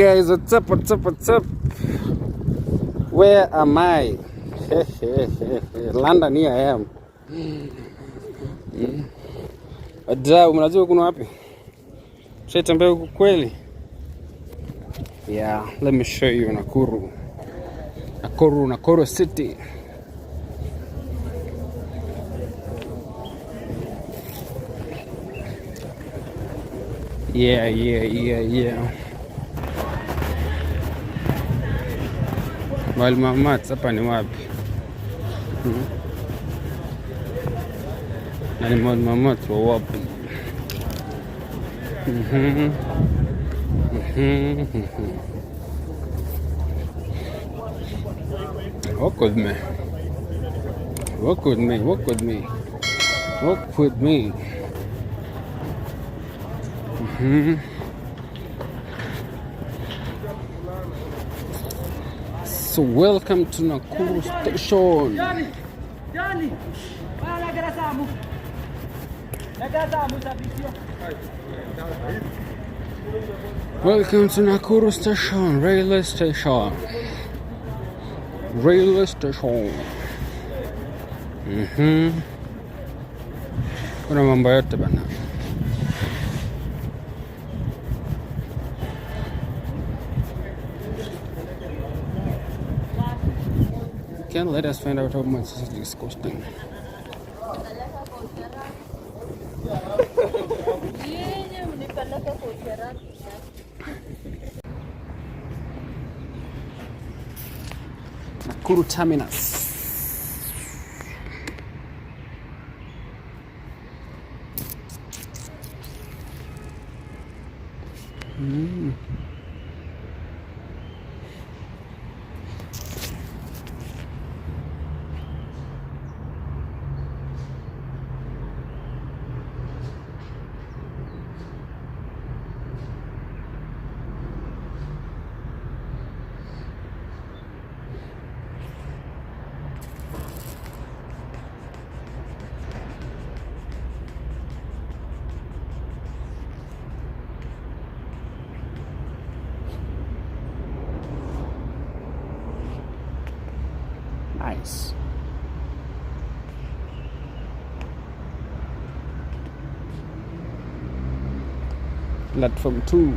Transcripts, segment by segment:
guys, what's up? Where am I? London, here I am. Wadau, mnajua kuna wapi? Shetembea huku kweli? Yeah, let me show you Nakuru. Nakuru city. Yeah. Mahali Mamat, hapa ni wapi? Na ni Mahali Mamat wa wapi? Walk with me. So welcome to Nakuru station. Welcome to Nakuru station, railway station. Kuna mambo yote bana. Can let us find out how much this is costing. Nakuru terminus. Nice. Platform 2.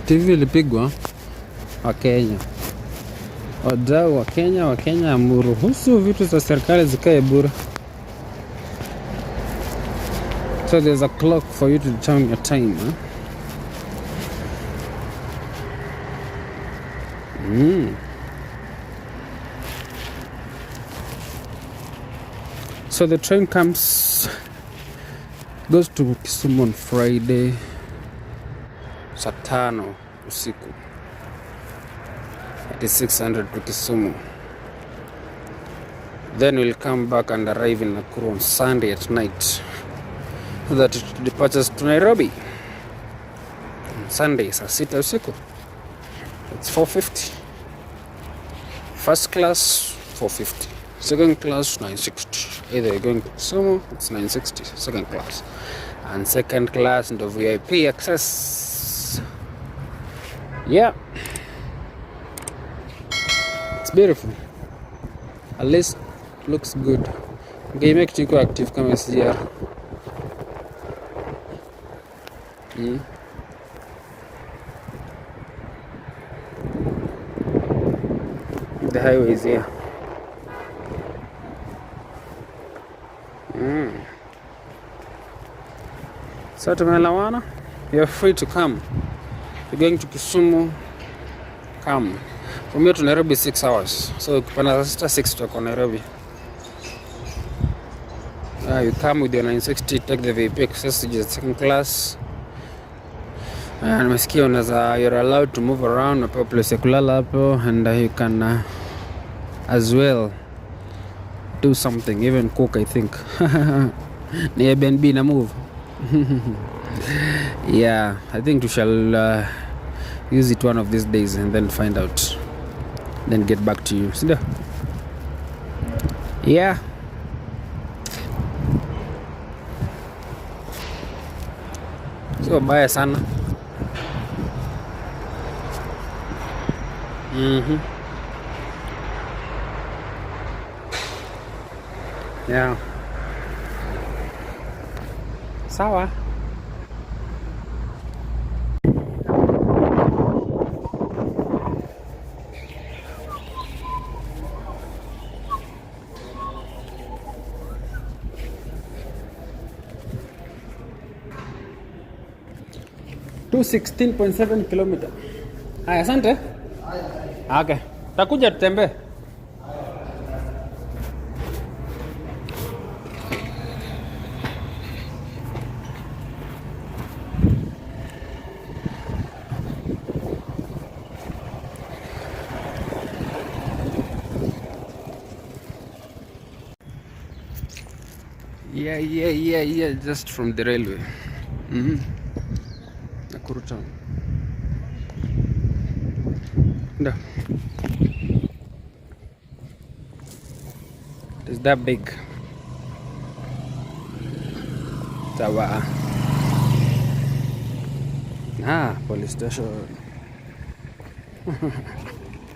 TV ilipigwa wa Kenya. Wadau wa Kenya mruhusu vitu za serikali zikae bure. So there's a clock for you to determine your time. So the train goes to Kisumu on Friday, saa 5 usiku. It is 600 to Kisumu. Then we'll come back and arrive in Nakuru on Sunday at night, so that it departs to Nairobi on Sunday saa 6 usiku. It's 450. First class 450. Second class 960. Either you're going to Kisumu, it's 960. Second class. And second class into VIP access. Yeah. It's beautiful. At least looks good. Okay, make it active kama SGR. The highway is here. So tumeelewana. you're free to come. If you're going to Kisumu, come. From here to Nairobi 6 hours. So ukipanda saa 6 to Nairobi. You come with your 960, take the VIP access to second class. Nimesikia you're allowed to move around, unapewa place ya kulala hapo, and you can as well do something, even cook, I think. Ni Airbnb na move. Yeah, I think we shall use it one of these days and then find out, then get back to you. Sindio? Yeah. Sio baya sana. Yeah. Sawa. To 16.7 kilometer. Haya, asante. Okay. Takuja tutembee. Yeah, just from the railway. Nakuru town. No. It's that big. Sawa. Police station.